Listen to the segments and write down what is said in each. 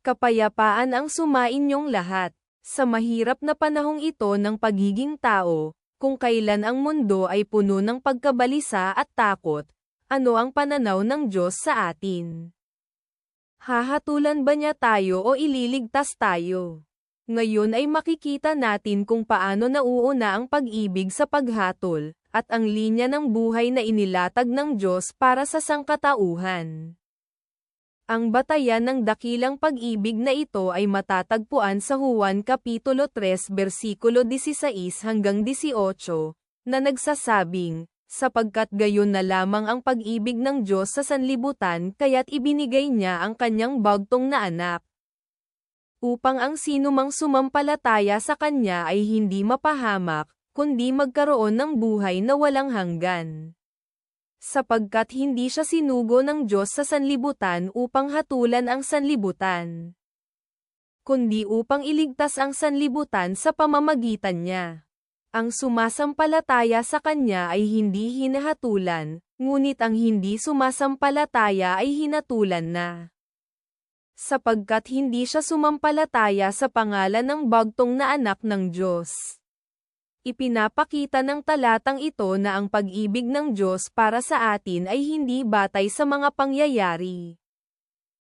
Kapayapaan ang sumainyong lahat. Sa mahirap na panahong ito ng pagiging tao, kung kailan ang mundo ay puno ng pagkabalisa at takot, ano ang pananaw ng Diyos sa atin? Hahatulan ba niya tayo o ililigtas tayo? Ngayon ay makikita natin kung paano nauuna ang pag-ibig sa paghatol, at ang linya ng buhay na inilatag ng Diyos para sa sangkatauhan. Ang batayan ng dakilang pag-ibig na ito ay matatagpuan sa Juan Kapitulo 3 versikulo 16 hanggang 18, na nagsasabing, sapagkat gayon na lamang ang pag-ibig ng Diyos sa sanlibutan kaya't ibinigay niya ang kanyang bagtong na anak. Upang ang sinumang sumampalataya sa kanya ay hindi mapahamak, kundi magkaroon ng buhay na walang hanggan. Sapagkat hindi siya sinugo ng Diyos sa sanlibutan upang hatulan ang sanlibutan, kundi upang iligtas ang sanlibutan sa pamamagitan niya. Ang sumasampalataya sa kanya ay hindi hinahatulan, ngunit ang hindi sumasampalataya ay hinatulan na. Sapagkat hindi siya sumampalataya sa pangalan ng bagtong na anak ng Diyos. Ipinapakita ng talatang ito na ang pag-ibig ng Diyos para sa atin ay hindi batay sa mga pangyayari,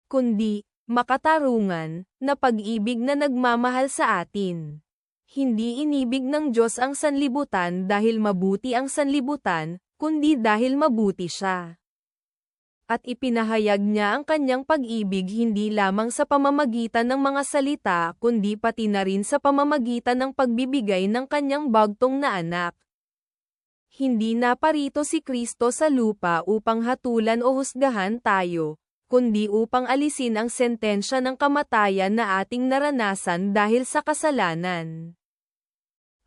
kundi makatarungan na pag-ibig na nagmamahal sa atin. Hindi inibig ng Diyos ang sanlibutan dahil mabuti ang sanlibutan, kundi dahil mabuti siya. At ipinahayag niya ang kanyang pag-ibig hindi lamang sa pamamagitan ng mga salita kundi pati na rin sa pamamagitan ng pagbibigay ng kanyang bagtong na anak. Hindi naparito si Kristo sa lupa upang hatulan o husgahan tayo, kundi upang alisin ang sentensya ng kamatayan na ating naranasan dahil sa kasalanan.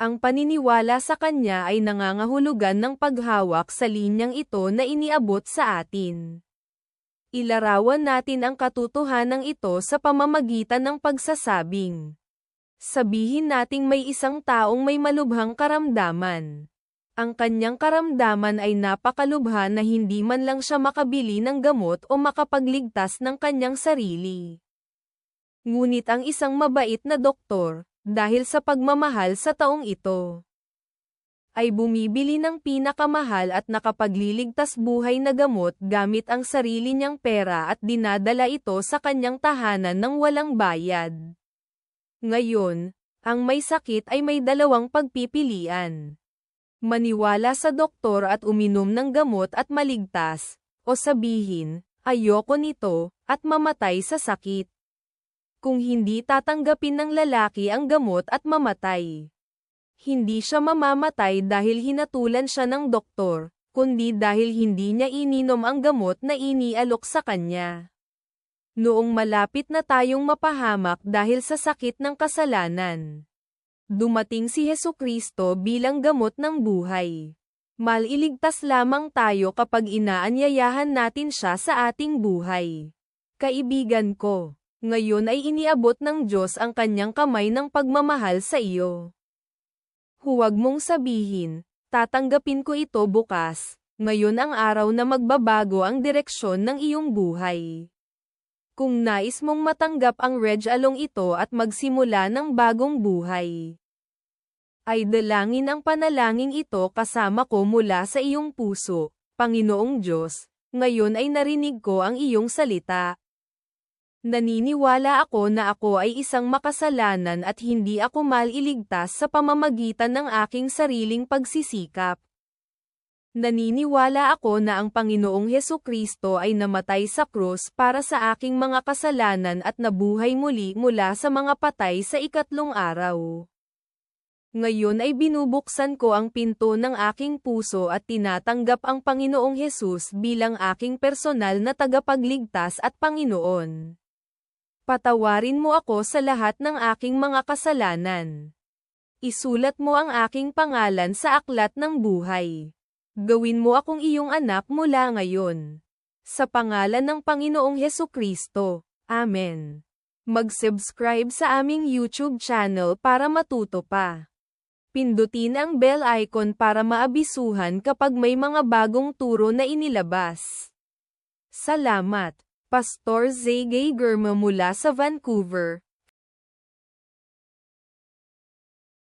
Ang paniniwala sa kanya ay nangangahulugan ng paghawak sa linyang ito na iniabot sa atin. Ilarawan natin ang katotohanan ito sa pamamagitan ng pagsasabing, sabihin nating may isang taong may malubhang karamdaman. Ang kanyang karamdaman ay napakalubha na hindi man lang siya makabili ng gamot o makapagligtas ng kanyang sarili. Ngunit ang isang mabait na doktor, dahil sa pagmamahal sa taong ito, ay bumibili ng pinakamahal at nakapagliligtas buhay na gamot gamit ang sarili niyang pera at dinadala ito sa kanyang tahanan ng walang bayad. Ngayon, ang may sakit ay may dalawang pagpipilian. Maniwala sa doktor at uminom ng gamot at maligtas, o sabihin, ayoko nito, at mamatay sa sakit. Kung hindi tatanggapin ng lalaki ang gamot at mamatay, hindi siya mamamatay dahil hinatulan siya ng doktor, kundi dahil hindi niya ininom ang gamot na inialok sa kanya. Noong malapit na tayong mapahamak dahil sa sakit ng kasalanan, dumating si Hesukristo bilang gamot ng buhay. Maliligtas lamang tayo kapag inaanyayahan natin siya sa ating buhay. Kaibigan ko, ngayon ay iniabot ng Diyos ang kanyang kamay ng pagmamahal sa iyo. Huwag mong sabihin, tatanggapin ko ito bukas, ngayon ang araw na magbabago ang direksyon ng iyong buhay. Kung nais mong matanggap ang regalong ito at magsimula ng bagong buhay, ay dalangin ang panalangin ito kasama ko mula sa iyong puso. Panginoong Diyos, ngayon ay narinig ko ang iyong salita. Naniniwala ako na ako ay isang makasalanan at hindi ako maliligtas sa pamamagitan ng aking sariling pagsisikap. Naniniwala ako na ang Panginoong Hesukristo ay namatay sa krus para sa aking mga kasalanan at nabuhay muli mula sa mga patay sa ikatlong araw. Ngayon ay binubuksan ko ang pinto ng aking puso at tinatanggap ang Panginoong Hesus bilang aking personal na tagapagligtas at Panginoon. Patawarin mo ako sa lahat ng aking mga kasalanan. Isulat mo ang aking pangalan sa aklat ng buhay. Gawin mo akong iyong anak mula ngayon. Sa pangalan ng Panginoong Hesukristo. Amen. Mag-subscribe sa aming YouTube channel para matuto pa. Pindutin ang bell icon para maabisuhan kapag may mga bagong turo na inilabas. Salamat! Pastor Zay Germa mula sa Vancouver,